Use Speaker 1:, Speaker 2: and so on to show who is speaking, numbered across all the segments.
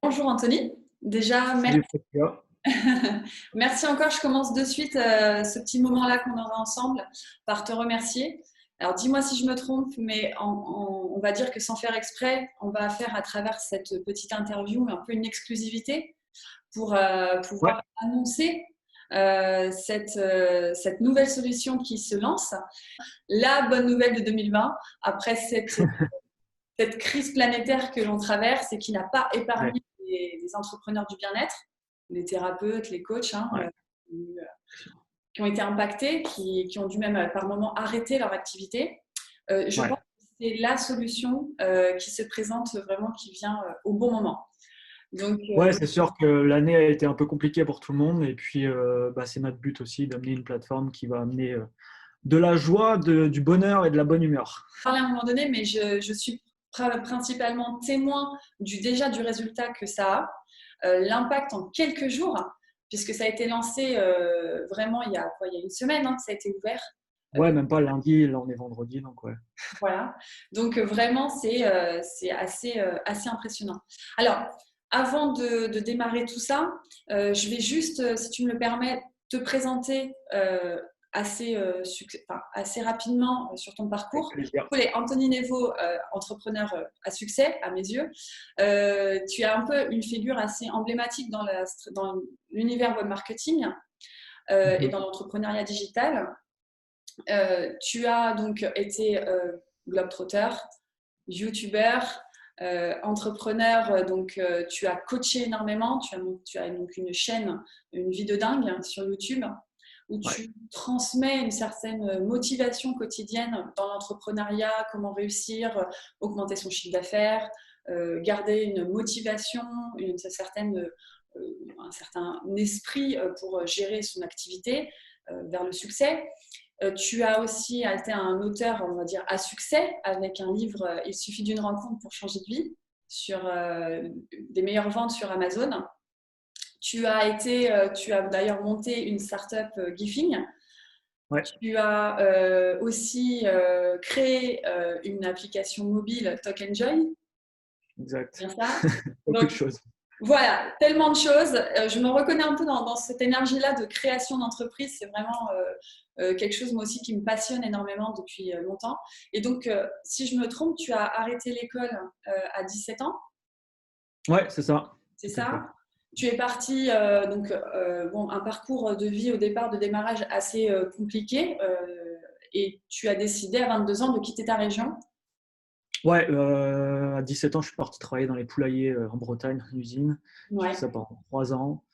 Speaker 1: Bonjour Anthony. Déjà, merci.
Speaker 2: Salut Fatia.
Speaker 1: Merci encore. Je commence de suite ce petit moment-là qu'on aura ensemble par te remercier. Alors, dis-moi si je me trompe, mais on va dire que sans faire exprès, on va faire à travers cette petite interview un peu une exclusivité pour
Speaker 2: Ouais,
Speaker 1: pouvoir annoncer cette nouvelle solution qui se lance. La bonne nouvelle de 2020, après cette crise planétaire que l'on traverse et qui n'a pas
Speaker 2: ouais,
Speaker 1: épargné les entrepreneurs du bien-être, les thérapeutes, les coachs,
Speaker 2: ouais.
Speaker 1: qui ont été impactés, qui ont dû même par moments arrêter leur activité. Je pense
Speaker 2: Ouais.
Speaker 1: que c'est la solution qui se présente vraiment, qui vient au bon moment. Donc,
Speaker 2: Ouais, c'est sûr que l'année a été un peu compliquée pour tout le monde. Et puis, c'est notre but aussi d'amener une plateforme qui va amener de la joie, du bonheur et de la bonne humeur.
Speaker 1: parler à un moment donné, mais je suis principalement témoin déjà du résultat que ça a, l'impact en quelques jours, puisque ça a été lancé vraiment il y a quoi, il y a une semaine que ça a été ouvert.
Speaker 2: Ouais, même pas lundi, là on est vendredi, donc ouais.
Speaker 1: Voilà. Donc vraiment, c'est assez impressionnant. Alors, avant de démarrer tout ça, je vais juste, si tu me le permets, te présenter assez rapidement sur ton
Speaker 2: Avec
Speaker 1: parcours.
Speaker 2: plaisir.
Speaker 1: Tu es Anthony Nevo, entrepreneur à succès, à mes yeux. Tu as un peu une figure assez emblématique dans l'univers web marketing et
Speaker 2: Mhm.
Speaker 1: dans l'entrepreneuriat digital. Tu as donc été globetrotter, youtubeur, entrepreneur, donc tu as coaché énormément, tu as donc une chaîne, une vie de dingue sur YouTube où
Speaker 2: Ouais.
Speaker 1: tu transmets une certaine motivation quotidienne dans l'entrepreneuriat, comment réussir, augmenter son chiffre d'affaires, garder une motivation, un certain esprit pour gérer son activité vers le succès. Tu as aussi été un auteur, on va dire, à succès avec un livre Il suffit d'une rencontre pour changer de vie sur des meilleures ventes sur Amazon. Tu as d'ailleurs monté une startup Gifing.
Speaker 2: Ouais,
Speaker 1: Tu as aussi créé une application mobile Talk Enjoy,
Speaker 2: exact.
Speaker 1: bien ça.
Speaker 2: Beaucoup de
Speaker 1: Donc
Speaker 2: choses.
Speaker 1: voilà, tellement de choses. Je me reconnais un peu dans cette énergie-là de création d'entreprise. C'est vraiment quelque chose, moi aussi, qui me passionne énormément depuis longtemps. Et donc, si je me trompe, tu as arrêté l'école à 17 ans,
Speaker 2: Ouais, c'est ça.
Speaker 1: c'est
Speaker 2: Tout à fait.
Speaker 1: ça? Tu es parti, bon, un parcours de vie au départ, de démarrage assez compliqué. Et tu as décidé à 22 ans de quitter ta région.
Speaker 2: Ouais, à 17 ans, je suis parti travailler dans les poulaillers en Bretagne, en usine. J'ai fait
Speaker 1: Ouais,
Speaker 2: ça pendant 3 ans.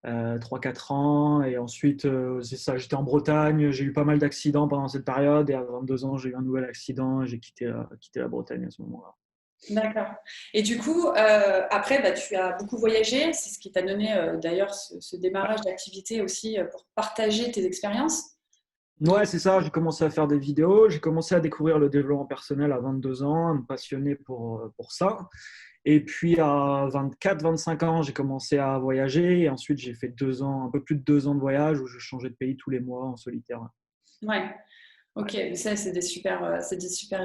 Speaker 2: 3-4 ans. Et ensuite, c'est ça, j'étais en Bretagne, j'ai eu pas mal d'accidents pendant cette période. Et à 22 ans, j'ai eu un nouvel accident et j'ai quitté la Bretagne à ce moment-là.
Speaker 1: d'accord. Et du coup, après, bah, tu as beaucoup voyagé. C'est ce qui t'a donné d'ailleurs ce démarrage d'activité aussi pour partager tes expériences. Donc,
Speaker 2: Ouais, c'est ça, j'ai commencé à faire des vidéos, j'ai commencé à découvrir le développement personnel à 22 ans, à me passionner pour ça. Et puis à 24-25 ans, j'ai commencé à voyager et ensuite j'ai fait 2 ans, un peu plus de 2 ans de voyage où je changeais de pays tous les mois en solitaire.
Speaker 1: ouais, ok. Mais ça, c'est des super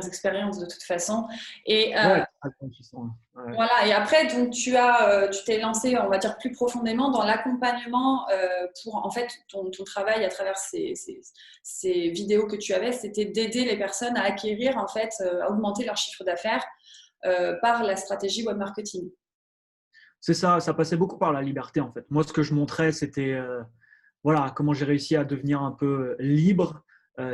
Speaker 1: expériences de toute façon. Et
Speaker 2: Ouais, très enrichissant. Ouais.
Speaker 1: voilà. Et après, donc, tu t'es lancé, on va dire, plus profondément dans l'accompagnement pour, en fait, ton travail à travers ces vidéos que tu avais, c'était d'aider les personnes à acquérir, en fait, à augmenter leur chiffre d'affaires par la stratégie web marketing.
Speaker 2: C'est ça, ça passait beaucoup par la liberté en fait. Moi, ce que je montrais, c'était voilà, comment j'ai réussi à devenir un peu libre.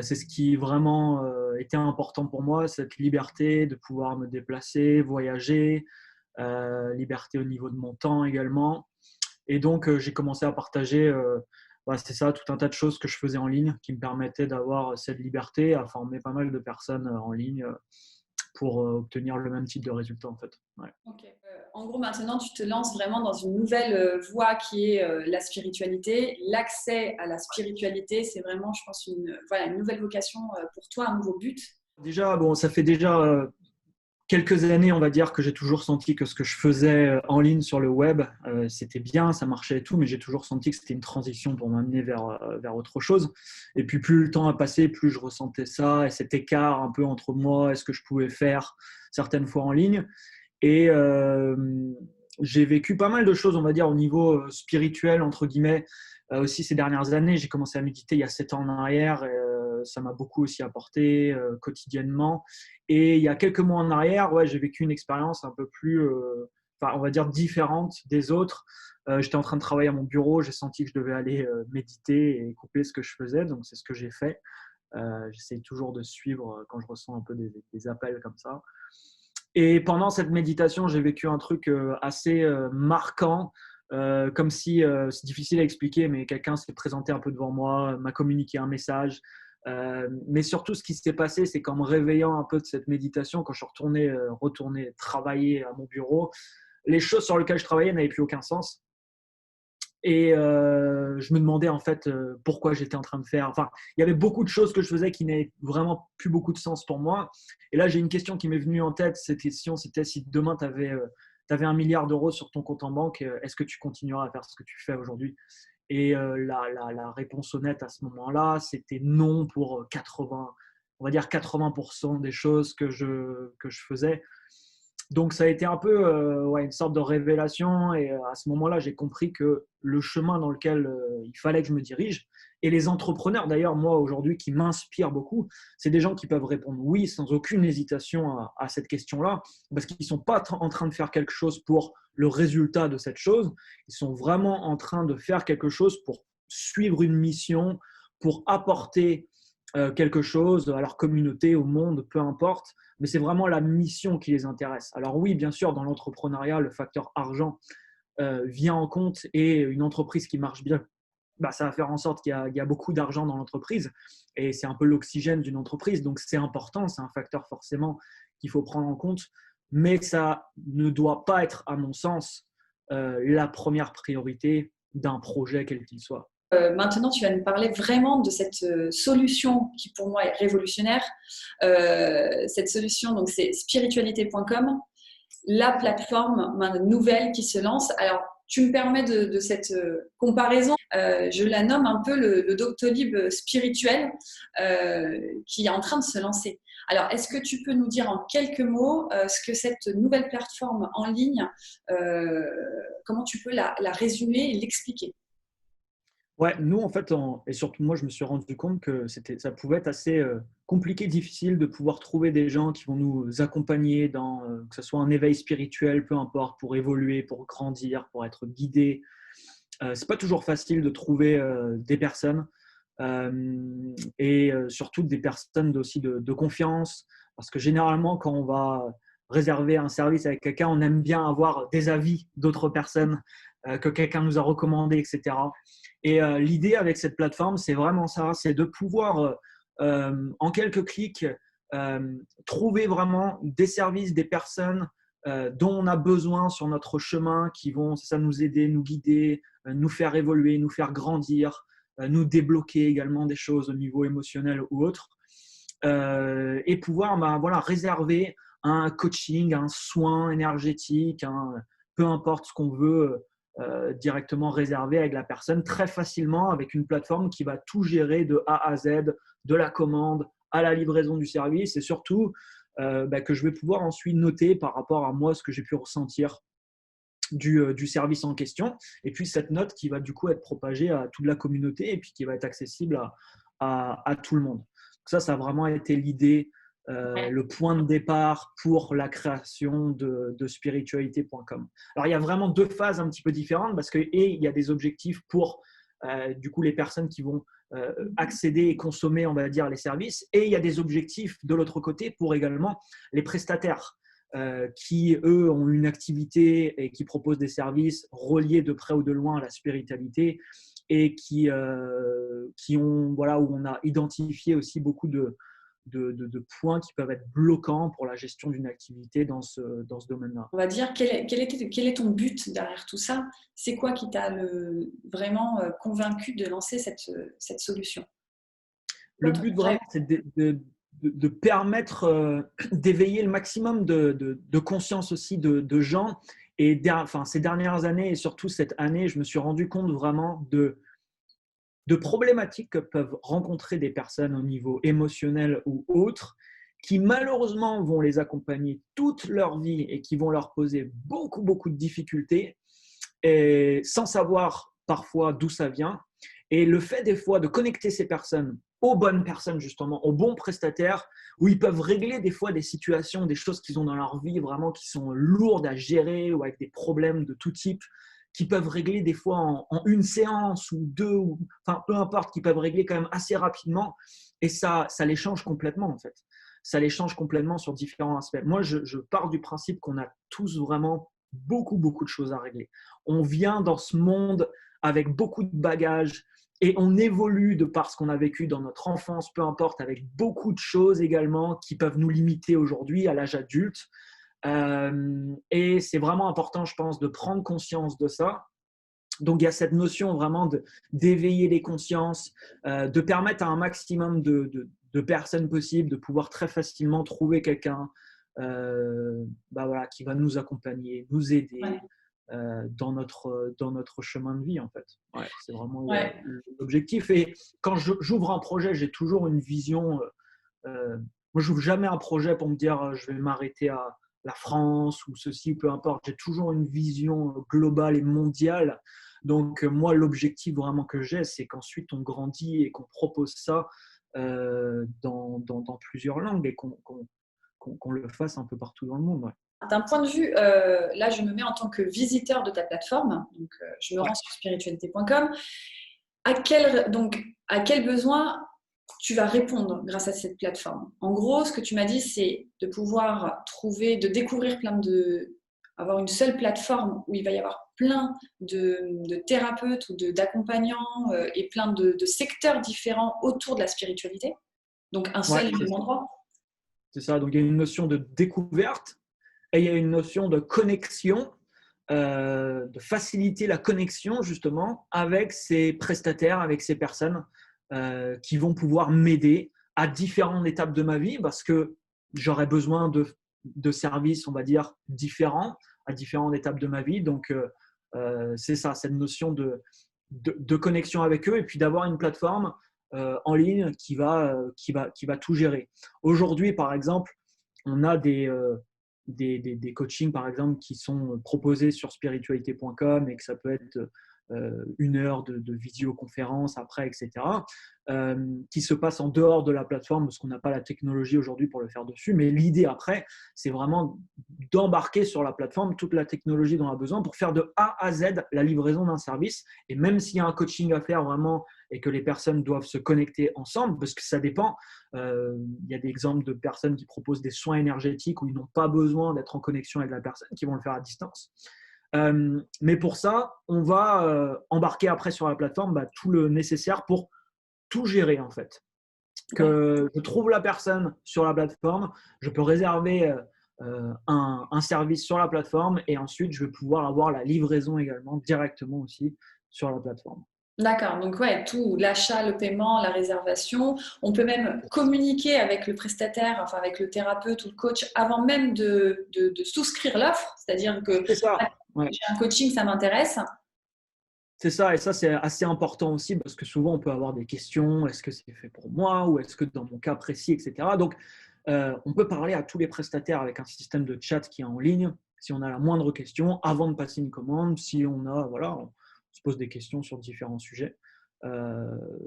Speaker 2: C'est ce qui vraiment était important pour moi, cette liberté de pouvoir me déplacer, voyager, liberté au niveau de mon temps également. Et donc, j'ai commencé à partager, c'est ça, tout un tas de choses que je faisais en ligne qui me permettaient d'avoir cette liberté, à former pas mal de personnes en ligne pour obtenir le même type de résultat en fait. Ouais.
Speaker 1: Ok. En gros, maintenant, tu te lances vraiment dans une nouvelle voie qui est la spiritualité. L'accès à la spiritualité, c'est vraiment, je pense, voilà, une nouvelle vocation pour toi, un nouveau but.
Speaker 2: Déjà, bon, ça fait déjà quelques années, on va dire, que j'ai toujours senti que ce que je faisais en ligne sur le web, c'était bien, ça marchait et tout, mais j'ai toujours senti que c'était une transition pour m'amener vers autre chose. Et puis, plus le temps a passé, plus je ressentais ça et cet écart un peu entre moi et ce que je pouvais faire certaines fois en ligne. Et j'ai vécu pas mal de choses, on va dire, au niveau spirituel, entre guillemets. Aussi ces dernières années, j'ai commencé à méditer il y a 7 ans en arrière. Et, ça m'a beaucoup aussi apporté quotidiennement. Et il y a quelques mois en arrière, ouais, j'ai vécu une expérience un peu plus, enfin, on va dire, différente des autres. J'étais en train de travailler à mon bureau, j'ai senti que je devais aller méditer et couper ce que je faisais, donc c'est ce que j'ai fait. J'essaye toujours de suivre quand je ressens un peu des appels comme ça. Et pendant cette méditation, j'ai vécu un truc assez marquant, comme si, c'est difficile à expliquer, mais quelqu'un s'est présenté un peu devant moi, m'a communiqué un message. Mais surtout, ce qui s'est passé, c'est qu'en me réveillant un peu de cette méditation, quand je suis retourné travailler à mon bureau, les choses sur lesquelles je travaillais n'avaient plus aucun sens. Et je me demandais en fait pourquoi j'étais en train de faire. Enfin, il y avait beaucoup de choses que je faisais qui n'avaient vraiment plus beaucoup de sens pour moi. Et là, j'ai une question qui m'est venue en tête. Cette question, c'était si demain tu avais 1 milliard d'euros sur ton compte en banque, est-ce que tu continueras à faire ce que tu fais aujourd'hui? Et la réponse honnête à ce moment-là, c'était non pour 80, on va dire 80% des choses que je faisais. Donc, ça a été un peu ouais, une sorte de révélation. Et à ce moment-là, j'ai compris que le chemin dans lequel il fallait que je me dirige, et les entrepreneurs, d'ailleurs, moi, aujourd'hui, qui m'inspirent beaucoup, c'est des gens qui peuvent répondre oui sans aucune hésitation à cette question-là, parce qu'ils ne sont pas en train de faire quelque chose pour le résultat de cette chose. Ils sont vraiment en train de faire quelque chose pour suivre une mission, pour apporter quelque chose à leur communauté, au monde, peu importe. Mais c'est vraiment la mission qui les intéresse. Alors oui, bien sûr, dans l'entrepreneuriat, le facteur argent vient en compte, et une entreprise qui marche bien, bah, ça va faire en sorte qu'il y a beaucoup d'argent dans l'entreprise, et c'est un peu l'oxygène d'une entreprise. Donc c'est important, c'est un facteur forcément qu'il faut prendre en compte, mais ça ne doit pas être, à mon sens, la première priorité d'un projet quel qu'il soit.
Speaker 1: Maintenant, tu vas nous parler vraiment de cette solution qui, pour moi, est révolutionnaire. Cette solution, donc, c'est spiritualité.com, la plateforme nouvelle qui se lance. Alors, tu me permets de cette comparaison, je la nomme un peu le Doctolib spirituel qui est en train de se lancer. Alors, est-ce que tu peux nous dire en quelques mots ce que cette nouvelle plateforme en ligne, comment tu peux la résumer et l'expliquer?
Speaker 2: Ouais, nous, en fait, et surtout moi, je me suis rendu compte que ça pouvait être assez compliqué, difficile de pouvoir trouver des gens qui vont nous accompagner dans, que ce soit un éveil spirituel, peu importe, pour évoluer, pour grandir, pour être guidé. C'est pas toujours facile de trouver des personnes, et surtout des personnes aussi de confiance, parce que généralement, quand on va réserver un service avec quelqu'un, on aime bien avoir des avis d'autres personnes que quelqu'un nous a recommandé, etc. Et l'idée avec cette plateforme, c'est vraiment ça, c'est de pouvoir, en quelques clics, trouver vraiment des services, des personnes dont on a besoin sur notre chemin, qui vont ça, nous aider, nous guider, nous faire évoluer, nous faire grandir, nous débloquer également des choses au niveau émotionnel ou autre, et pouvoir voilà, réserver un coaching, un soin énergétique, peu importe ce qu'on veut directement réserver avec la personne très facilement, avec une plateforme qui va tout gérer de A à Z, de la commande à la livraison du service, et surtout que je vais pouvoir ensuite noter par rapport à moi ce que j'ai pu ressentir du service en question, et puis cette note qui va du coup être propagée à toute la communauté et puis qui va être accessible à tout le monde. Donc ça a vraiment été l'idée, le point de départ pour la création de spiritualité.com. Alors il y a vraiment 2 phases un petit peu différentes, parce que il y a des objectifs pour du coup les personnes qui vont accéder et consommer, on va dire, les services, et il y a des objectifs de l'autre côté pour également les prestataires qui, eux, ont une activité et qui proposent des services reliés de près ou de loin à la spiritualité, et qui ont, voilà, où on a identifié aussi beaucoup de points qui peuvent être bloquants pour la gestion d'une activité dans ce domaine-là.
Speaker 1: On va dire, quel est ton but derrière tout ça? C'est quoi qui t'a vraiment convaincu de lancer cette solution?
Speaker 2: Le but vraiment, c'est de permettre d'éveiller le maximum de conscience aussi de gens. Et ces dernières années, et surtout cette année, je me suis rendu compte vraiment de problématiques que peuvent rencontrer des personnes au niveau émotionnel ou autre, qui malheureusement vont les accompagner toute leur vie et qui vont leur poser beaucoup, beaucoup de difficultés et sans savoir parfois d'où ça vient. Et le fait des fois de connecter ces personnes aux bonnes personnes justement, aux bons prestataires, où ils peuvent régler des fois des situations, des choses qu'ils ont dans leur vie vraiment qui sont lourdes à gérer ou avec des problèmes de tout type, qui peuvent régler des fois en une séance ou deux, enfin peu importe, qui peuvent régler quand même assez rapidement. Et ça les change complètement en fait. Ça les change complètement sur différents aspects. Moi, je pars du principe qu'on a tous vraiment beaucoup, beaucoup de choses à régler. On vient dans ce monde avec beaucoup de bagages et on évolue de par ce qu'on a vécu dans notre enfance, peu importe, avec beaucoup de choses également qui peuvent nous limiter aujourd'hui à l'âge adulte. Et c'est vraiment important, je pense, de prendre conscience de ça. Donc, il y a cette notion vraiment d'éveiller les consciences, de permettre à un maximum de personnes possibles de pouvoir très facilement trouver quelqu'un voilà, qui va nous accompagner, nous aider
Speaker 1: Ouais.
Speaker 2: dans notre chemin de vie, en fait. Ouais, c'est vraiment
Speaker 1: Ouais.
Speaker 2: l'objectif. Et quand j'ouvre un projet, j'ai toujours une vision. Moi, je n'ouvre jamais un projet pour me dire je vais m'arrêter à la France ou ceci, peu importe. J'ai toujours une vision globale et mondiale. Donc, moi, l'objectif vraiment que j'ai, c'est qu'ensuite on grandit et qu'on propose ça dans plusieurs langues et qu'on le fasse un peu partout dans le monde. Ouais.
Speaker 1: D'un point de vue, là, je me mets en tant que visiteur de ta plateforme, donc je me
Speaker 2: Ouais.
Speaker 1: rends sur spiritualité.com. Donc, à quel besoin tu vas répondre grâce à cette plateforme? En gros, ce que tu m'as dit, c'est de pouvoir de découvrir avoir une seule plateforme où il va y avoir plein de thérapeutes ou d'accompagnants et plein de secteurs différents autour de la spiritualité. Donc, un
Speaker 2: Ouais,
Speaker 1: seul et même endroit.
Speaker 2: c'est ça. Donc, il y a une notion de découverte et il y a une notion de connexion, de faciliter la connexion justement avec ces prestataires, avec ces personnes qui vont pouvoir m'aider à différentes étapes de ma vie parce que j'aurai besoin de services, on va dire, différents à différentes étapes de ma vie. Donc, c'est ça, cette notion de connexion avec eux et puis d'avoir une plateforme en ligne qui va tout gérer. Aujourd'hui, par exemple, on a des coachings, par exemple, qui sont proposés sur spiritualité.com et que ça peut être une heure de visioconférence après, etc., qui se passe en dehors de la plateforme parce qu'on n'a pas la technologie aujourd'hui pour le faire dessus. Mais l'idée après, c'est vraiment d'embarquer sur la plateforme toute la technologie dont on a besoin pour faire de A à Z la livraison d'un service. Et même s'il y a un coaching à faire vraiment et que les personnes doivent se connecter ensemble, parce que ça dépend, il y a des exemples de personnes qui proposent des soins énergétiques où ils n'ont pas besoin d'être en connexion avec la personne, qui vont le faire à distance. Mais pour ça, on va embarquer après sur la plateforme tout le nécessaire pour tout gérer en fait. Que je trouve la personne sur la plateforme, je peux réserver un service sur la plateforme et ensuite je vais pouvoir avoir la livraison également directement aussi sur la plateforme.
Speaker 1: D'accord, donc ouais, tout, l'achat, le paiement, la réservation. On peut même communiquer avec le prestataire, enfin avec le thérapeute ou le coach avant même de souscrire l'offre. C'est-à-dire que
Speaker 2: C'est ça. Ouais.
Speaker 1: j'ai un coaching, ça m'intéresse.
Speaker 2: C'est ça, et ça c'est assez important aussi parce que souvent on peut avoir des questions, est-ce que c'est fait pour moi ou est-ce que dans mon cas précis, etc. Donc on peut parler à tous les prestataires avec un système de chat qui est en ligne si on a la moindre question avant de passer une commande, si on a, voilà, on se pose des questions sur différents sujets.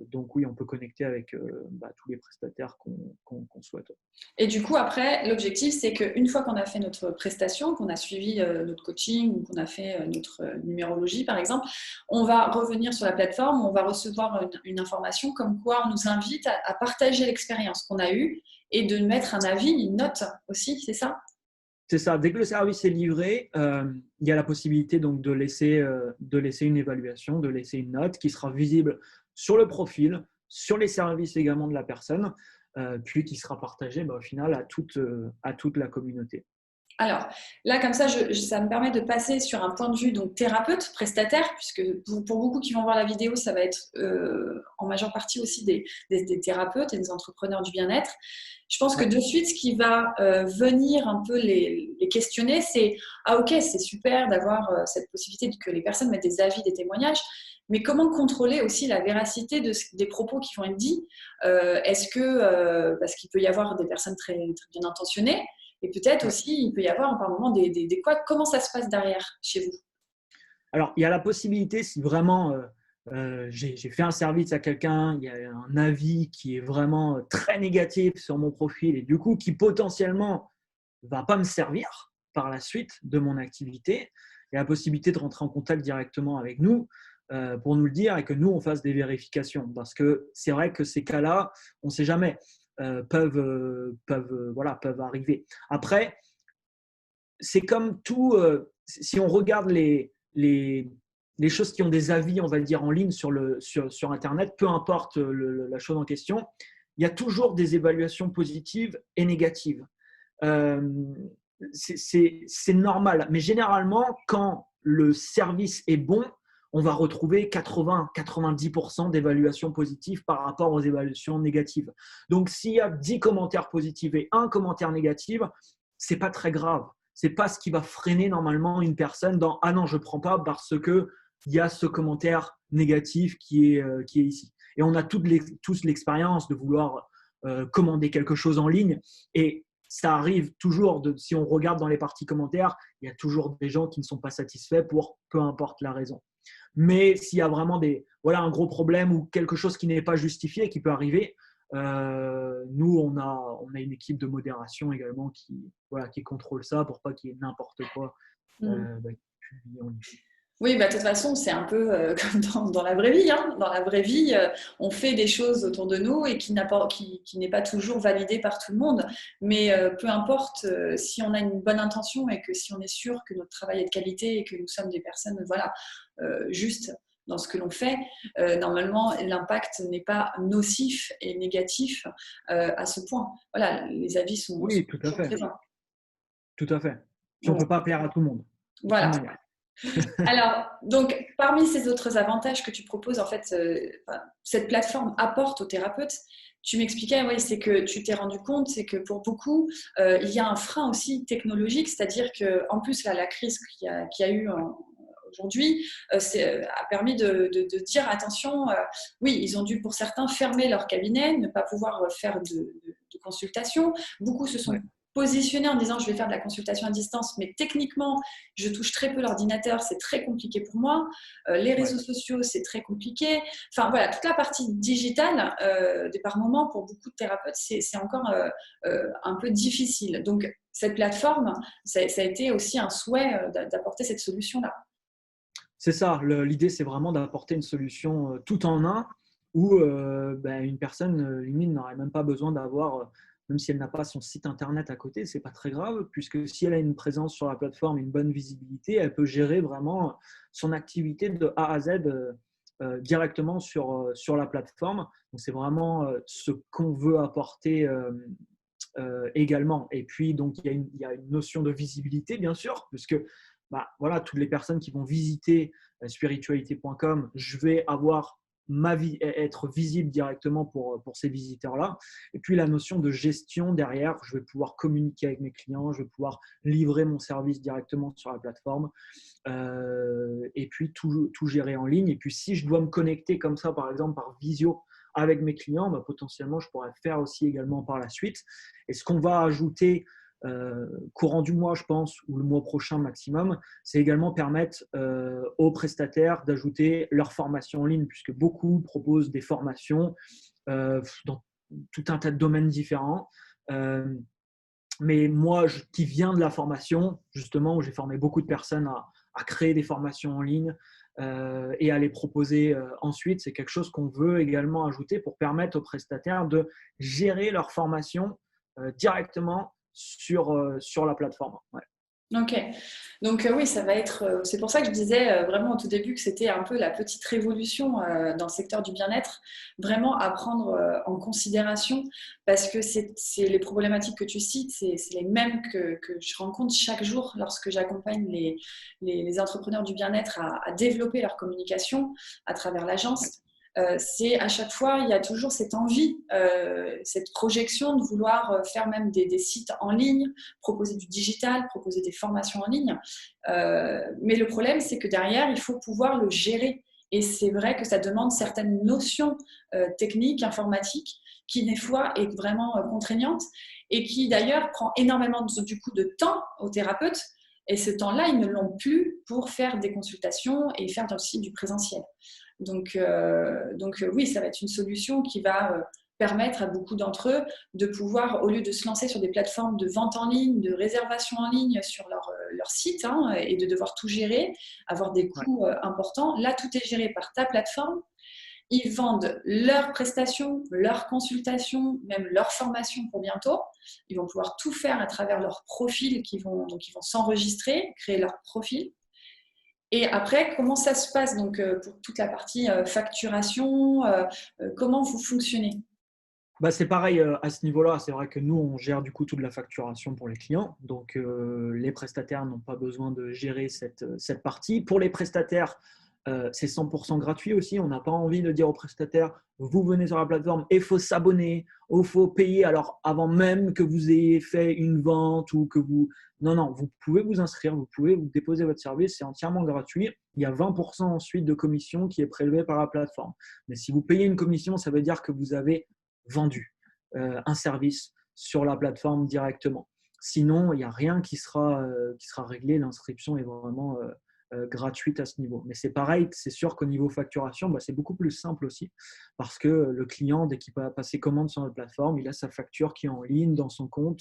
Speaker 2: Donc oui, on peut connecter avec tous les prestataires qu'on souhaite.
Speaker 1: Et du coup, après, l'objectif, c'est qu'une fois qu'on a fait notre prestation, qu'on a suivi notre coaching ou qu'on a fait notre numérologie, par exemple, on va revenir sur la plateforme, on va recevoir une information comme quoi on nous invite à partager l'expérience qu'on a eue et de mettre un avis, une note aussi, c'est ça?
Speaker 2: C'est ça. Dès que le service est livré, il y a la possibilité donc de laisser une évaluation, de laisser une note qui sera visible sur le profil, sur les services également de la personne, puis qui sera partagée au final à toute la communauté.
Speaker 1: Alors, là, comme ça, ça me permet de passer sur un point de vue donc thérapeute, prestataire, puisque pour beaucoup qui vont voir la vidéo, ça va être en majeure partie aussi des thérapeutes et des entrepreneurs du bien-être. Je pense que
Speaker 2: Ouais.
Speaker 1: de suite, ce qui va venir un peu les questionner, c'est ah ok, c'est super d'avoir cette possibilité que les personnes mettent des avis, des témoignages, mais comment contrôler aussi la véracité des propos qui vont être dits. Est-ce que, parce qu'il peut y avoir des personnes très, très bien intentionnées, et peut-être
Speaker 2: Ouais.
Speaker 1: aussi, il peut y avoir par moment des quoi. Comment ça se passe derrière chez vous?
Speaker 2: Alors, il y a la possibilité, si vraiment j'ai fait un service à quelqu'un, il y a un avis qui est vraiment très négatif sur mon profil et du coup qui potentiellement ne va pas me servir par la suite de mon activité, il y a la possibilité de rentrer en contact directement avec nous pour nous le dire et que nous, on fasse des vérifications. Parce que c'est vrai que ces cas-là, on ne sait jamais, peuvent arriver. Après, c'est comme tout, si on regarde les choses qui ont des avis, on va dire, en ligne sur Internet, peu importe la chose en question, il y a toujours des évaluations positives et négatives. Euh, c'est normal, mais généralement, quand le service est bon, on va retrouver 80-90% d'évaluations positives par rapport aux évaluations négatives. Donc, s'il y a 10 commentaires positifs et un commentaire négatif, c'est pas très grave. C'est pas ce qui va freiner normalement une personne dans ah non, je prends pas parce que il y a ce commentaire négatif qui est ici. Et on a tous l'expérience de vouloir commander quelque chose en ligne et ça arrive toujours, si on regarde dans les parties commentaires, il y a toujours des gens qui ne sont pas satisfaits pour peu importe la raison. Mais s'il y a vraiment un gros problème ou quelque chose qui n'est pas justifié, qui peut arriver, nous, on a une équipe de modération également qui contrôle ça pour pas qu'il y ait n'importe quoi qui publie en ligne.
Speaker 1: Oui, bah, de toute façon, c'est un peu comme dans la vraie vie, hein. Dans la vraie vie, on fait des choses autour de nous et qui n'est pas toujours validé par tout le monde. Mais peu importe, si on a une bonne intention et que si on est sûr que notre travail est de qualité et que nous sommes des personnes voilà, justes dans ce que l'on fait, normalement, l'impact n'est pas nocif et négatif à ce point. Voilà, les avis sont
Speaker 2: Oui, tout à
Speaker 1: toujours
Speaker 2: fait.
Speaker 1: présents.
Speaker 2: Tout à fait. Puis on ne peut pas plaire à tout le monde, de toute
Speaker 1: Voilà.
Speaker 2: manière.
Speaker 1: Alors, donc, parmi ces autres avantages que tu proposes, en fait, cette plateforme apporte aux thérapeutes. Tu m'expliquais, oui, c'est que tu t'es rendu compte, c'est que pour beaucoup, il y a un frein aussi technologique, c'est-à-dire qu'en plus, là, la crise qu'il y a eu aujourd'hui a permis de dire attention, oui, ils ont dû pour certains fermer leur cabinet, ne pas pouvoir faire de consultation. Beaucoup se sont
Speaker 2: Ouais.
Speaker 1: positionnés en disant je vais faire de la consultation à distance, mais techniquement, je touche très peu l'ordinateur, c'est très compliqué pour moi. Les
Speaker 2: Ouais.
Speaker 1: réseaux sociaux, c'est très compliqué. Enfin voilà, toute la partie digitale, par moments, pour beaucoup de thérapeutes, c'est encore un peu difficile. Donc cette plateforme, ça a été aussi un souhait d'apporter cette solution-là.
Speaker 2: C'est ça, l'idée c'est vraiment d'apporter une solution tout en un où une personne limite n'aurait même pas besoin d'avoir, même si elle n'a pas son site internet à côté, c'est pas très grave puisque si elle a une présence sur la plateforme, une bonne visibilité, elle peut gérer vraiment son activité de A à Z directement sur la plateforme. Donc c'est vraiment ce qu'on veut apporter également. Et puis donc il y a une notion de visibilité bien sûr puisque voilà, toutes les personnes qui vont visiter spiritualité.com, je vais avoir ma vie, être visible directement pour ces visiteurs-là. Et puis la notion de gestion derrière, je vais pouvoir communiquer avec mes clients, je vais pouvoir livrer mon service directement sur la plateforme et puis tout gérer en ligne. Et puis si je dois me connecter comme ça, par exemple par visio avec mes clients, potentiellement je pourrais le faire aussi également par la suite. Et ce qu'on va ajouter courant du mois, je pense, ou le mois prochain maximum, c'est également permettre aux prestataires d'ajouter leur formation en ligne, puisque beaucoup proposent des formations dans tout un tas de domaines différents. Mais moi, qui viens de la formation, justement, où j'ai formé beaucoup de personnes à créer des formations en ligne et à les proposer ensuite, c'est quelque chose qu'on veut également ajouter pour permettre aux prestataires de gérer leur formation directement sur la plateforme. Ouais.
Speaker 1: Ok. Donc oui, ça va être. C'est pour ça que je disais vraiment au tout début que c'était un peu la petite révolution dans le secteur du bien-être, vraiment à prendre en considération parce que c'est les problématiques que tu cites, c'est les mêmes que je rencontre chaque jour lorsque j'accompagne les entrepreneurs du bien-être à développer leur communication à travers l'agence. C'est à chaque fois, il y a toujours cette envie, cette projection de vouloir faire même des sites en ligne, proposer du digital, proposer des formations en ligne. Mais le problème, c'est que derrière, il faut pouvoir le gérer. Et c'est vrai que ça demande certaines notions techniques, informatiques, qui des fois est vraiment contraignante et qui d'ailleurs prend énormément du coup de temps aux thérapeutes. Et ce temps-là, ils ne l'ont plus pour faire des consultations et faire aussi du présentiel. Donc oui, ça va être une solution qui va permettre à beaucoup d'entre eux de pouvoir, au lieu de se lancer sur des plateformes de vente en ligne, de réservation en ligne sur leur site et de devoir tout gérer, avoir des
Speaker 2: Ouais.
Speaker 1: coûts importants, là, tout est géré par ta plateforme. Ils vendent leurs prestations, leurs consultations, même leur formation pour bientôt. Ils vont pouvoir tout faire à travers leur profil, donc ils vont s'enregistrer, créer leur profil. Et après, comment ça se passe donc, pour toute la partie facturation, comment vous fonctionnez?
Speaker 2: Bah, c'est pareil à ce niveau-là. C'est vrai que nous, on gère du coup toute la facturation pour les clients. Donc, les prestataires n'ont pas besoin de gérer cette partie. Pour les prestataires, c'est 100% gratuit aussi. On n'a pas envie de dire aux prestataires, vous venez sur la plateforme et il faut s'abonner, il faut payer. Alors, avant même que vous ayez fait une vente ou que vous… Non, non, vous pouvez vous inscrire, vous pouvez vous déposer votre service. C'est entièrement gratuit. Il y a 20% ensuite de commission qui est prélevée par la plateforme. Mais si vous payez une commission, ça veut dire que vous avez vendu un service sur la plateforme directement. Sinon, il n'y a rien qui sera réglé. L'inscription est vraiment gratuite à ce niveau. Mais c'est pareil, c'est sûr qu'au niveau facturation, bah, c'est beaucoup plus simple aussi parce que le client, dès qu'il va passer commande sur notre plateforme, il a sa facture qui est en ligne dans son compte.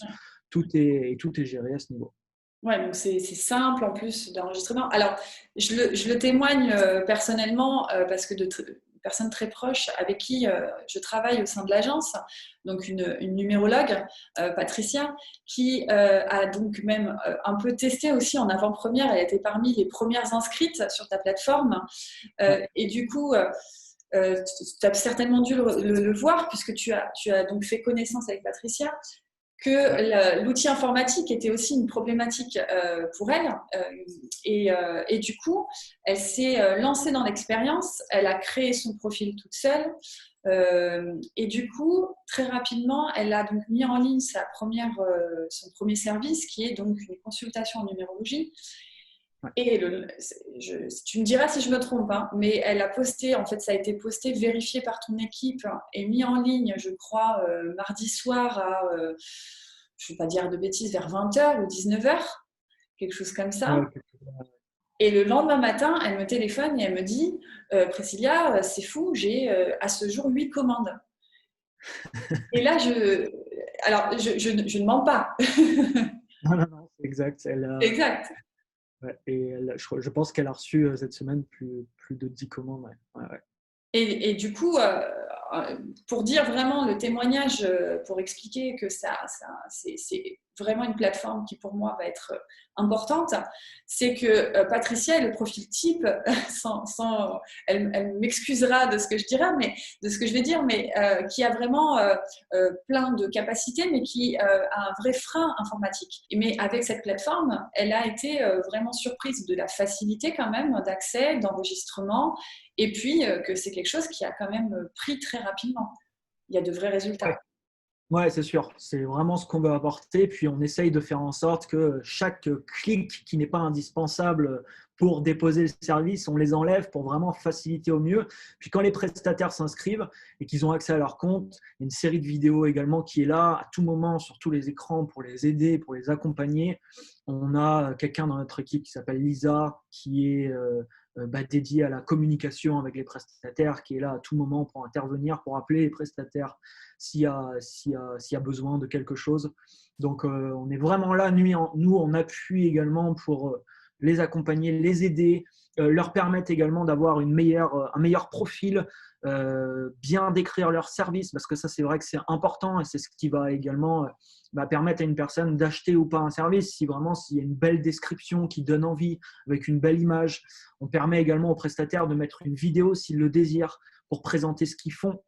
Speaker 2: Tout est géré à ce niveau.
Speaker 1: Ouais, donc c'est simple en plus d'enregistrement. Alors, je le témoigne personnellement parce que personnes très proches avec qui je travaille au sein de l'agence, donc une numérologue, Patricia, qui a donc même un peu testé aussi en avant-première. Elle était parmi les premières inscrites sur ta plateforme.
Speaker 2: Ouais.
Speaker 1: Et du coup, tu as certainement dû le voir puisque tu as donc fait connaissance avec Patricia
Speaker 2: Ouais.
Speaker 1: que l'outil informatique était aussi une problématique pour elle. Et du coup, elle s'est lancée dans l'expérience, elle a créé son profil toute seule. Et du coup, très rapidement, elle a donc mis en ligne son premier service, qui est donc une consultation en numérologie.
Speaker 2: Ouais.
Speaker 1: Et tu me diras si je me trompe, hein, mais elle a posté, en fait, ça a été posté, vérifié par ton équipe et mis en ligne, je crois, mardi soir à, je ne vais pas dire de bêtises, vers 20h ou 19h, quelque chose comme ça.
Speaker 2: Ouais,
Speaker 1: Et le lendemain matin, elle me téléphone et elle me dit Priscilla, c'est fou, j'ai à ce jour 8 commandes. Et là, je ne mens pas.
Speaker 2: non, non, non, c'est exact.
Speaker 1: Exact.
Speaker 2: Ouais, et je pense qu'elle a reçu cette semaine plus de 10 commandes. Ouais. Ouais, ouais.
Speaker 1: Et du coup, pour dire vraiment le témoignage, pour expliquer que c'est vraiment une plateforme qui pour moi va être importante, c'est que Patricia est le profil type, elle m'excusera de ce que je dirai, mais de ce que je vais dire, mais qui a vraiment plein de capacités, mais qui a un vrai frein informatique. Mais avec cette plateforme, elle a été vraiment surprise de la facilité quand même d'accès, d'enregistrement, et puis que c'est quelque chose qui a quand même pris très rapidement. Il y a de vrais résultats.
Speaker 2: Ouais. Ouais, c'est sûr. C'est vraiment ce qu'on veut apporter. Puis on essaye de faire en sorte que chaque clic qui n'est pas indispensable pour déposer le service, on les enlève pour vraiment faciliter au mieux. Puis quand les prestataires s'inscrivent et qu'ils ont accès à leur compte, il y a une série de vidéos également qui est là à tout moment sur tous les écrans pour les aider, pour les accompagner. On a quelqu'un dans notre équipe qui s'appelle Lisa qui est dédiée à la communication avec les prestataires, qui est là à tout moment pour intervenir, pour appeler les prestataires s'il y a besoin de quelque chose. Donc, on est vraiment là, nous, on appuie également pour les accompagner, les aider, leur permettre également d'avoir un meilleur profil, bien décrire leur service, parce que ça, c'est vrai que c'est important et c'est ce qui va également permettre à une personne d'acheter ou pas un service. Si vraiment, s'il y a une belle description qui donne envie, avec une belle image, on permet également aux prestataires de mettre une vidéo s'ils le désirent pour présenter ce qu'ils font.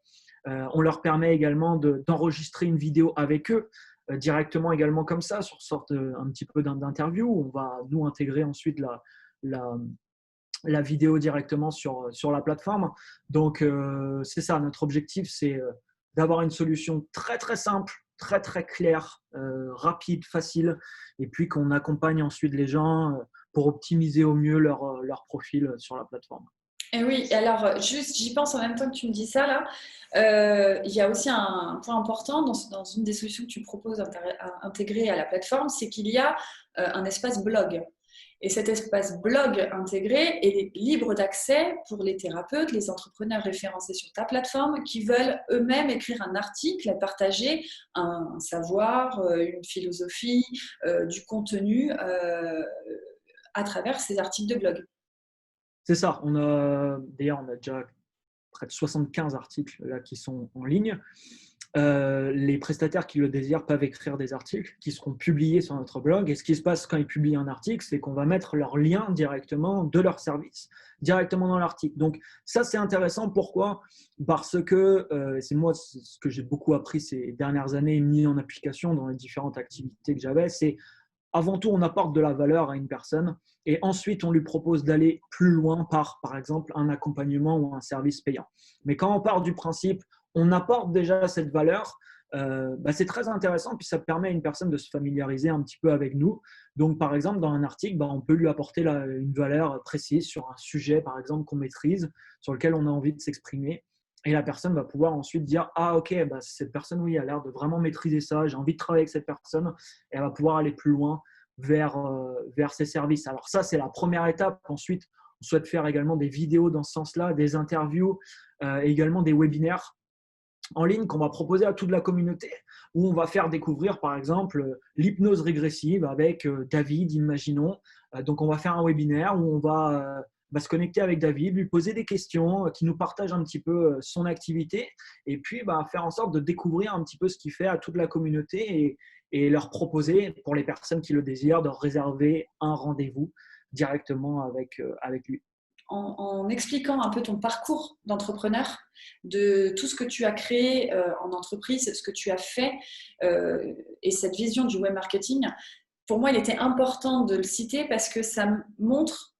Speaker 2: On leur permet également d'enregistrer une vidéo avec eux directement également comme ça, sur sorte un petit peu d'interview. On va nous intégrer ensuite la vidéo directement sur la plateforme. Donc, c'est ça, notre objectif, c'est d'avoir une solution très, très simple, très, très claire, rapide, facile, et puis qu'on accompagne ensuite les gens pour optimiser au mieux leur profil sur la plateforme.
Speaker 1: Et oui, et alors juste, j'y pense en même temps que tu me dis ça là. Il y a aussi un point important dans une des solutions que tu proposes à intégrer à la plateforme, c'est qu'il y a un espace blog. Et cet espace blog intégré est libre d'accès pour les thérapeutes, les entrepreneurs référencés sur ta plateforme qui veulent eux-mêmes écrire un article et partager un savoir, une philosophie, du contenu à travers ces articles de blog.
Speaker 2: C'est ça. D'ailleurs, on a déjà près de 75 articles là, qui sont en ligne. Les prestataires qui le désirent peuvent écrire des articles qui seront publiés sur notre blog. Et ce qui se passe quand ils publient un article, c'est qu'on va mettre leur lien directement de leur service, directement dans l'article. Donc ça, c'est intéressant. Pourquoi ? Parce que c'est moi ce que j'ai beaucoup appris ces dernières années et mis en application dans les différentes activités que j'avais, c'est avant tout, on apporte de la valeur à une personne et ensuite, on lui propose d'aller plus loin par exemple, un accompagnement ou un service payant. Mais quand on part du principe, on apporte déjà cette valeur, c'est très intéressant, puis ça permet à une personne de se familiariser un petit peu avec nous. Donc, par exemple, dans un article, on peut lui apporter une valeur précise sur un sujet, par exemple, qu'on maîtrise, sur lequel on a envie de s'exprimer. Et la personne va pouvoir ensuite dire « Ah, ok, cette personne, oui, a l'air de vraiment maîtriser ça, j'ai envie de travailler avec cette personne. » Et elle va pouvoir aller plus loin vers ses services. Alors ça, c'est la première étape. Ensuite, on souhaite faire également des vidéos dans ce sens-là, des interviews, également des webinaires en ligne qu'on va proposer à toute la communauté, où on va faire découvrir, par exemple, l'hypnose régressive avec David, imaginons. Donc, on va faire un webinaire où on va se connecter avec David, lui poser des questions, qui nous partage un petit peu son activité, et puis faire en sorte de découvrir un petit peu ce qu'il fait à toute la communauté et leur proposer, pour les personnes qui le désirent, de réserver un rendez-vous directement avec lui.
Speaker 1: En expliquant un peu ton parcours d'entrepreneur, de tout ce que tu as créé en entreprise, ce que tu as fait et cette vision du web marketing, pour moi, il était important de le citer parce que ça montre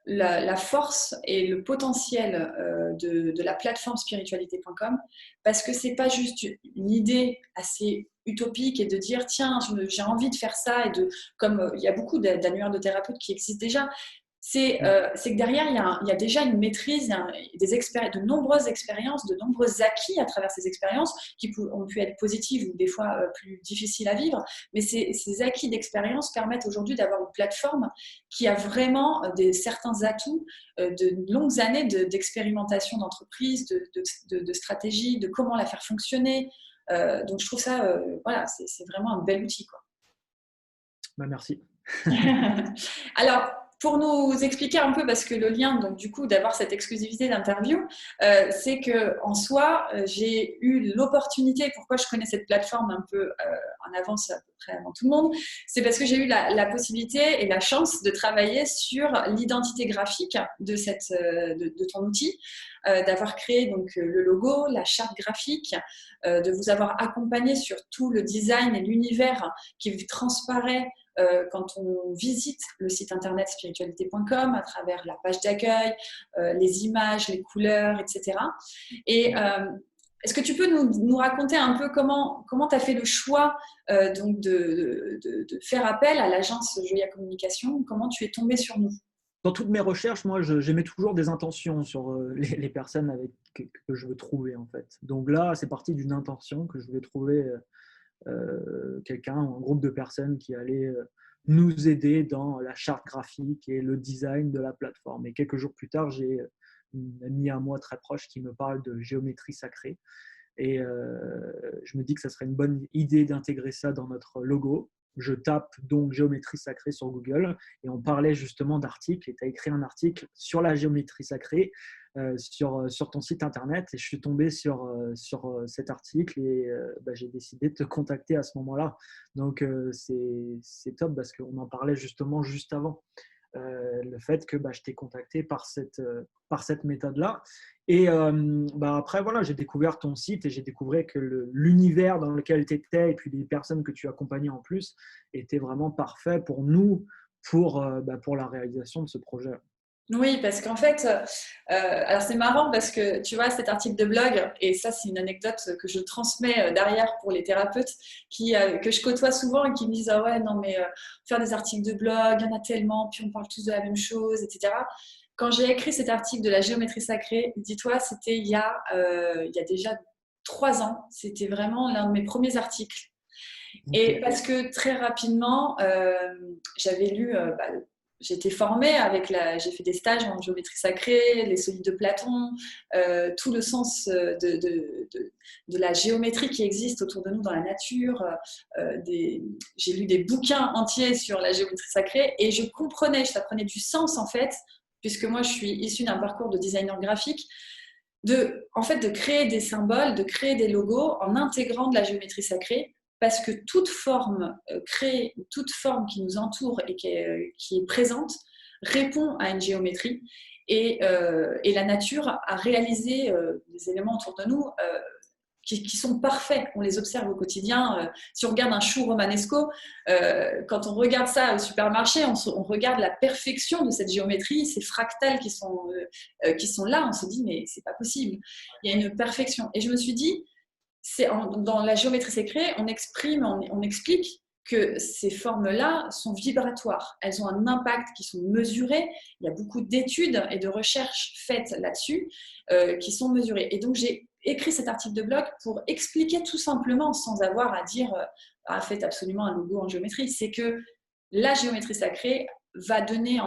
Speaker 1: la force et le potentiel de la plateforme spiritualité.com, parce que c'est pas juste une idée assez utopique et de dire tiens, j'ai envie de faire ça, et comme il y a beaucoup d'annuaires de thérapeutes qui existent déjà. C'est que derrière, il y a déjà une maîtrise, de nombreuses expériences, de nombreux acquis à travers ces expériences qui ont pu être positives ou des fois plus difficiles à vivre. Mais ces acquis d'expérience permettent aujourd'hui d'avoir une plateforme qui a vraiment certains atouts de longues années d'expérimentation d'entreprise, de stratégie, de comment la faire fonctionner. Donc, je trouve ça, voilà, c'est vraiment un bel outil, quoi.
Speaker 2: Merci.
Speaker 1: Alors, pour nous expliquer un peu, parce que le lien, donc du coup, d'avoir cette exclusivité d'interview, c'est que en soi, j'ai eu l'opportunité, pourquoi je connais cette plateforme un peu en avance à peu près avant tout le monde, c'est parce que j'ai eu la possibilité et la chance de travailler sur l'identité graphique de ton outil, d'avoir créé donc le logo, la charte graphique, de vous avoir accompagné sur tout le design et l'univers qui transparaît quand on visite le site internet spiritualité.com à travers la page d'accueil, les images, les couleurs, etc. Et est-ce que tu peux nous raconter un peu comment tu as fait le choix donc de faire appel à l'agence Joya Communication? Comment tu es tombé sur nous?
Speaker 2: Dans toutes mes recherches, moi, j'émets toujours des intentions sur les personnes que je veux trouver, en fait. Donc là, c'est parti d'une intention que je voulais trouver quelqu'un ou un groupe de personnes qui allait nous aider dans la charte graphique et le design de la plateforme. Et quelques jours plus tard, j'ai une amie à moi très proche qui me parle de géométrie sacrée. Et je me dis que ça serait une bonne idée d'intégrer ça dans notre logo. je tape donc géométrie sacrée sur Google et on parlait justement d'articles et tu as écrit un article sur la géométrie sacrée sur ton site internet et je suis tombé sur cet article et j'ai décidé de te contacter à ce moment-là. Donc c'est top parce qu'on en parlait justement juste avant. Le fait que je t'ai contacté par cette méthode-là. Et après, voilà, j'ai découvert ton site et j'ai découvert que l'univers dans lequel tu étais et puis les personnes que tu accompagnais en plus étaient vraiment parfaits pour nous, pour la réalisation de ce projet.
Speaker 1: Oui, parce qu'en fait, alors c'est marrant parce que tu vois cet article de blog, et ça c'est une anecdote que je transmets derrière pour les thérapeutes que je côtoie souvent et qui me disent ah ouais non mais faire des articles de blog, il y en a tellement, puis on parle tous de la même chose, etc. Quand j'ai écrit cet article de la géométrie sacrée, dis-toi, c'était il y a déjà 3 ans, c'était vraiment l'un de mes premiers articles. Et parce que très rapidement, j'avais lu, j'étais formée j'ai fait des stages en géométrie sacrée, les solides de Platon, tout le sens de la géométrie qui existe autour de nous dans la nature. J'ai lu des bouquins entiers sur la géométrie sacrée et ça prenait du sens en fait, puisque moi je suis issue d'un parcours de designer graphique, en fait, de créer des symboles, de créer des logos en intégrant de la géométrie sacrée, parce que toute forme créée, toute forme qui nous entoure et qui est présente répond à une géométrie. Et la nature a réalisé des éléments autour de nous qui sont parfaits. On les observe au quotidien. Si on regarde un chou romanesco, quand on regarde ça au supermarché, on regarde la perfection de cette géométrie, ces fractales qui sont là. On se dit, mais c'est pas possible. Il y a une perfection. Et je me suis dit, dans la géométrie sacrée, on explique que ces formes-là sont vibratoires. Elles ont un impact qui sont mesurés. Il y a beaucoup d'études et de recherches faites là-dessus qui sont mesurées. Et donc, j'ai écrit cet article de blog pour expliquer tout simplement, sans avoir à dire faites absolument un logo en géométrie, c'est que la géométrie sacrée va donner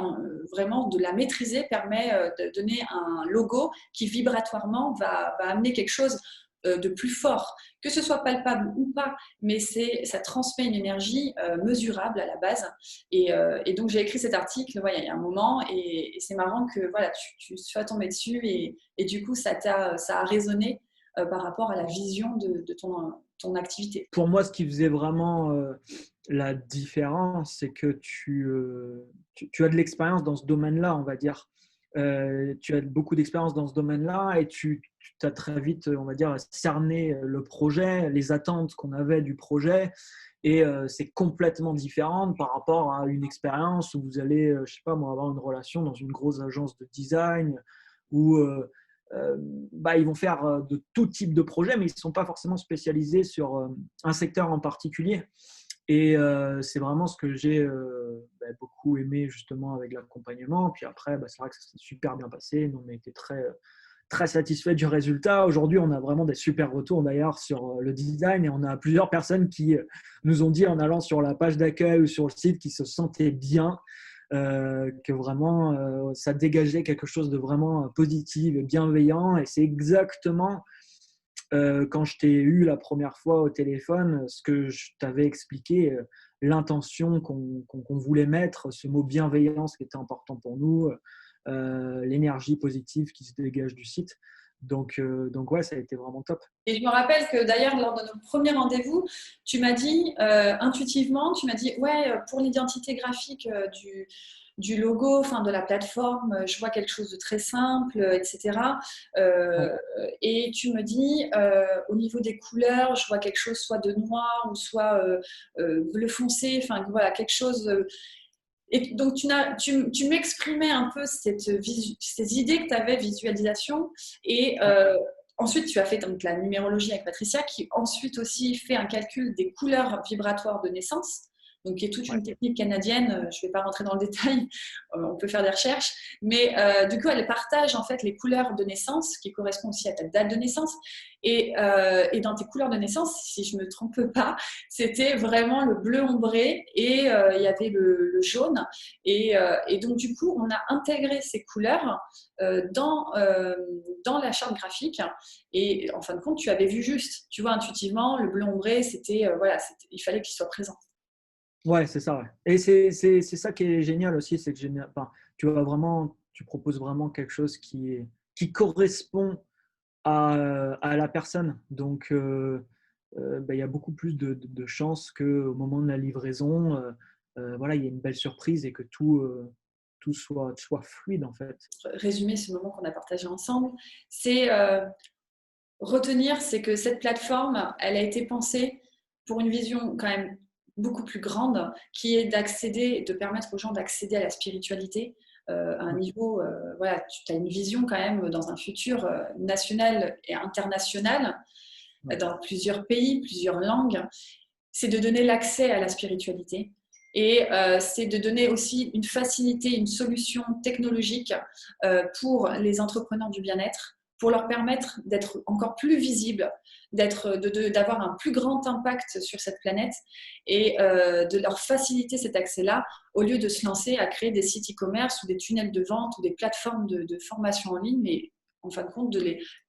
Speaker 1: vraiment de la maîtriser, permet de donner un logo qui vibratoirement va amener quelque chose de plus fort, que ce soit palpable ou pas, mais ça transmet une énergie mesurable à la base. Et donc j'ai écrit cet article il y a un moment, et c'est marrant que voilà, tu sois tombé dessus, et du coup ça a résonné par rapport à la vision de ton activité.
Speaker 2: Pour moi, ce qui faisait vraiment la différence, c'est que tu as de l'expérience dans ce domaine-là, on va dire. Tu as beaucoup d'expérience dans ce domaine-là et tu as très vite, on va dire, cerné le projet, les attentes qu'on avait du projet. Et c'est complètement différent par rapport à une expérience où vous allez, je sais pas moi, avoir une relation dans une grosse agence de design où ils vont faire de tout type de projet, mais ils ne sont pas forcément spécialisés sur un secteur en particulier. Et c'est vraiment ce que j'ai beaucoup aimé justement avec l'accompagnement. Puis après, c'est vrai que ça s'est super bien passé. Nous, on a été très, très satisfaits du résultat. Aujourd'hui, on a vraiment des super retours d'ailleurs sur le design et on a plusieurs personnes qui nous ont dit en allant sur la page d'accueil ou sur le site qu'ils se sentaient bien, que vraiment ça dégageait quelque chose de vraiment positif et bienveillant. Et c'est exactement quand je t'ai eu la première fois au téléphone, ce que je t'avais expliqué, l'intention qu'on voulait mettre, ce mot bienveillance qui était important pour nous, l'énergie positive qui se dégage du site. Donc ouais, ça a été vraiment top.
Speaker 1: Et je me rappelle que d'ailleurs, lors de notre premier rendez-vous, tu m'as dit intuitivement, ouais, pour l'identité graphique du logo, enfin de la plateforme, je vois quelque chose de très simple, etc.
Speaker 2: Ouais.
Speaker 1: Et tu me dis, au niveau des couleurs, je vois quelque chose soit de noir ou soit bleu foncé, enfin voilà, quelque chose. Et donc, tu m'exprimais un peu ces idées que tu avais, visualisation. Et ensuite, tu as fait donc, la numérologie avec Patricia, qui ensuite aussi fait un calcul des couleurs vibratoires de naissance, donc qui est toute une technique canadienne. Je ne vais pas rentrer dans le détail, on peut faire des recherches. Mais du coup, elle partage en fait les couleurs de naissance, qui correspondent aussi à ta date de naissance. Et dans tes couleurs de naissance, si je ne me trompe pas, c'était vraiment le bleu ombré et il y avait le jaune. Et donc, du coup, on a intégré ces couleurs dans la charte graphique. Et en fin de compte, tu avais vu juste. Tu vois, intuitivement, le bleu ombré, il fallait qu'il soit présent.
Speaker 2: Ouais, c'est ça. Ouais. Et c'est ça qui est génial aussi, c'est que enfin, tu proposes vraiment quelque chose qui correspond à la personne. Donc, il y a beaucoup plus de chances qu'au moment de la livraison, voilà, il y ait une belle surprise et que tout soit fluide en fait.
Speaker 1: Résumer ce moment qu'on a partagé ensemble, c'est retenir, c'est que cette plateforme, elle a été pensée pour une vision quand même beaucoup plus grande, qui est d'accéder, de permettre aux gens d'accéder à la spiritualité à un
Speaker 2: Ouais.
Speaker 1: niveau, voilà, tu as une vision quand même dans un futur national et international,
Speaker 2: Ouais.
Speaker 1: dans plusieurs pays, plusieurs langues, c'est de donner l'accès à la spiritualité. Et c'est de donner aussi une facilité, une solution technologique pour les entrepreneurs du bien-être, pour leur permettre d'être encore plus visibles, d'avoir un plus grand impact sur cette planète et de leur faciliter cet accès-là au lieu de se lancer à créer des sites e-commerce ou des tunnels de vente ou des plateformes de formation en ligne, mais en fin de compte,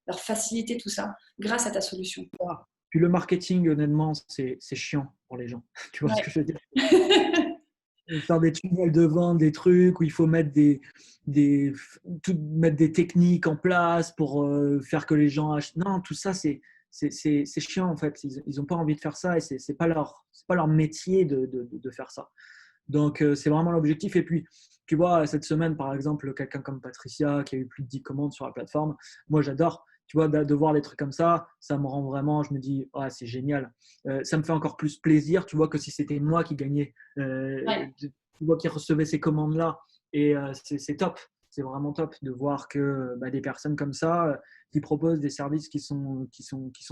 Speaker 1: leur faciliter tout ça grâce à ta solution.
Speaker 2: Ah. Puis le marketing, honnêtement, c'est chiant pour les gens. Tu vois ce
Speaker 1: Ouais.
Speaker 2: que je veux dire? Faire des tunnels de vente, des trucs où il faut mettre des, mettre des techniques en place pour faire que les gens achètent. Non, tout ça, c'est chiant en fait. Ils n'ont pas envie de faire ça et c'est pas leur métier de faire ça. Donc, c'est vraiment l'objectif. Et puis, tu vois, cette semaine, par exemple, quelqu'un comme Patricia qui a eu plus de 10 commandes sur la plateforme, moi, j'adore. Tu vois, de voir des trucs comme ça me rend vraiment, je me dis, ah, c'est génial. Ça me fait encore plus plaisir, tu vois, que si c'était moi qui gagnais,
Speaker 1: Ouais.
Speaker 2: tu vois, qui recevais ces commandes-là. Et c'est top. C'est vraiment top de voir que des personnes comme ça, qui proposent des services qui sont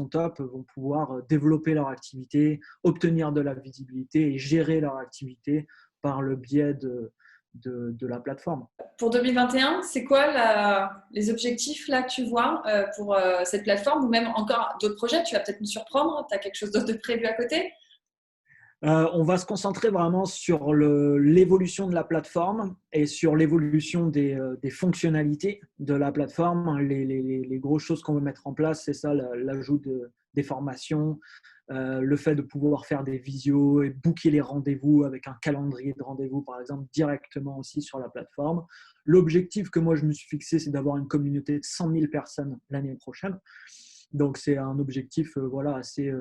Speaker 2: top, vont pouvoir développer leur activité, obtenir de la visibilité et gérer leur activité par le biais de la plateforme.
Speaker 1: Pour 2021, c'est quoi les objectifs là que tu vois pour cette plateforme ou même encore d'autres projets? Tu vas peut-être me surprendre, tu as quelque chose d'autre de prévu à côté?
Speaker 2: On va se concentrer vraiment sur l'évolution de la plateforme et sur l'évolution des fonctionnalités de la plateforme. Les grosses choses qu'on veut mettre en place, c'est ça, l'ajout des formations, le fait de pouvoir faire des visios et booker les rendez-vous avec un calendrier de rendez-vous, par exemple, directement aussi sur la plateforme. L'objectif que moi, je me suis fixé, c'est d'avoir une communauté de 100 000 personnes l'année prochaine. Donc, c'est un objectif voilà, assez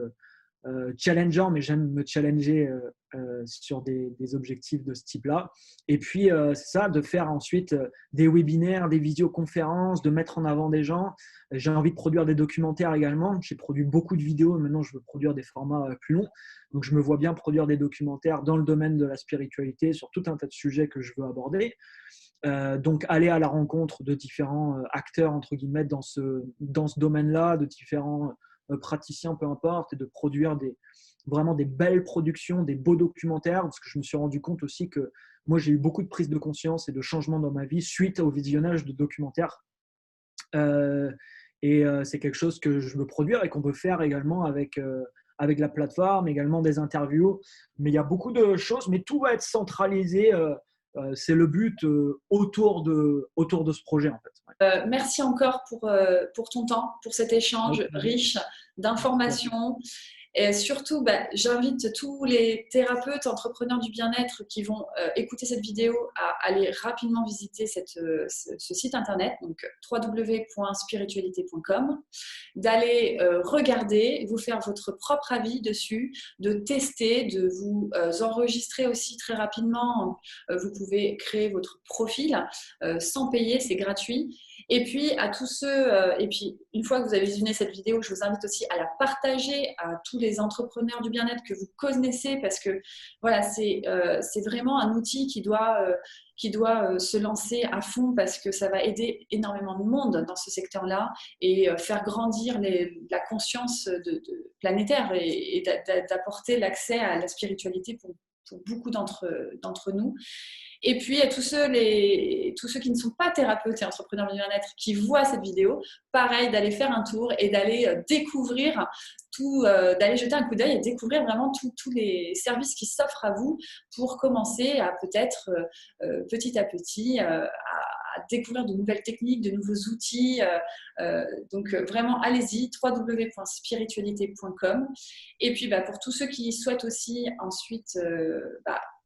Speaker 2: challengeant, mais j'aime me challenger sur des objectifs de ce type-là. Et puis, c'est ça, de faire ensuite des webinaires, des visioconférences, de mettre en avant des gens. J'ai envie de produire des documentaires également. J'ai produit beaucoup de vidéos, maintenant je veux produire des formats plus longs. Donc, je me vois bien produire des documentaires dans le domaine de la spiritualité sur tout un tas de sujets que je veux aborder. Donc, aller à la rencontre de différents acteurs, entre guillemets, dans ce domaine-là, de différents praticiens, peu importe, et de produire vraiment des belles productions, des beaux documentaires, parce que je me suis rendu compte aussi que moi, j'ai eu beaucoup de prise de conscience et de changements dans ma vie suite au visionnage de documentaires. C'est quelque chose que je veux produire et qu'on peut faire également avec la plateforme, également des interviews. Mais il y a beaucoup de choses, mais tout va être centralisé. C'est le but autour de ce projet en fait. Ouais.
Speaker 1: Merci encore pour ton temps, pour cet échange riche d'informations. Et surtout, j'invite tous les thérapeutes, entrepreneurs du bien-être qui vont écouter cette vidéo à aller rapidement visiter ce site internet, donc www.spiritualité.com, d'aller regarder, vous faire votre propre avis dessus, de tester, de vous enregistrer aussi très rapidement. Vous pouvez créer votre profil sans payer, c'est gratuit. Et puis, à tous ceux, et puis une fois que vous avez visionné cette vidéo, je vous invite aussi à la partager à tous les entrepreneurs du bien-être que vous connaissez parce que voilà, c'est vraiment un outil qui doit se lancer à fond parce que ça va aider énormément de monde dans ce secteur-là et faire grandir la conscience planétaire et d'apporter l'accès à la spiritualité pour beaucoup d'entre nous. Et puis, à tous ceux qui ne sont pas thérapeutes et entrepreneurs du bien-être qui voient cette vidéo, pareil, d'aller faire un tour et d'aller découvrir d'aller jeter un coup d'œil et découvrir vraiment tous les services qui s'offrent à vous pour commencer à peut-être petit à petit découvrir de nouvelles techniques, de nouveaux outils. Donc, vraiment, allez-y, www.spiritualité.com. Et puis, pour tous ceux qui souhaitent aussi ensuite,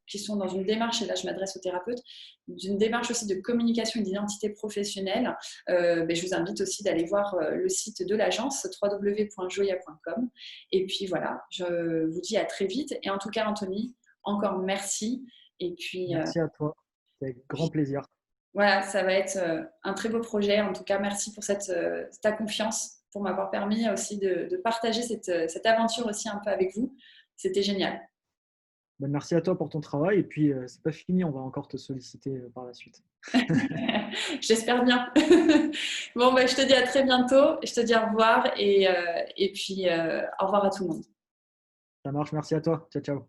Speaker 1: qui sont dans une démarche, et là je m'adresse aux thérapeutes, d'une démarche aussi de communication et d'identité professionnelle, je vous invite aussi d'aller voir le site de l'agence www.joya.com. Et puis voilà, je vous dis à très vite. Et en tout cas, Anthony, encore merci. Et puis,
Speaker 2: Merci à toi. C'est avec grand plaisir.
Speaker 1: voilà, ça va être un très beau projet. En tout cas, merci pour ta confiance, pour m'avoir permis aussi de partager cette aventure aussi un peu avec vous. C'était génial.
Speaker 2: Merci à toi pour ton travail. Et puis, c'est pas fini, on va encore te solliciter par la suite.
Speaker 1: J'espère bien. Bon, je te dis à très bientôt. Je te dis au revoir et puis au revoir à tout le monde.
Speaker 2: Ça marche, merci à toi. Ciao, ciao.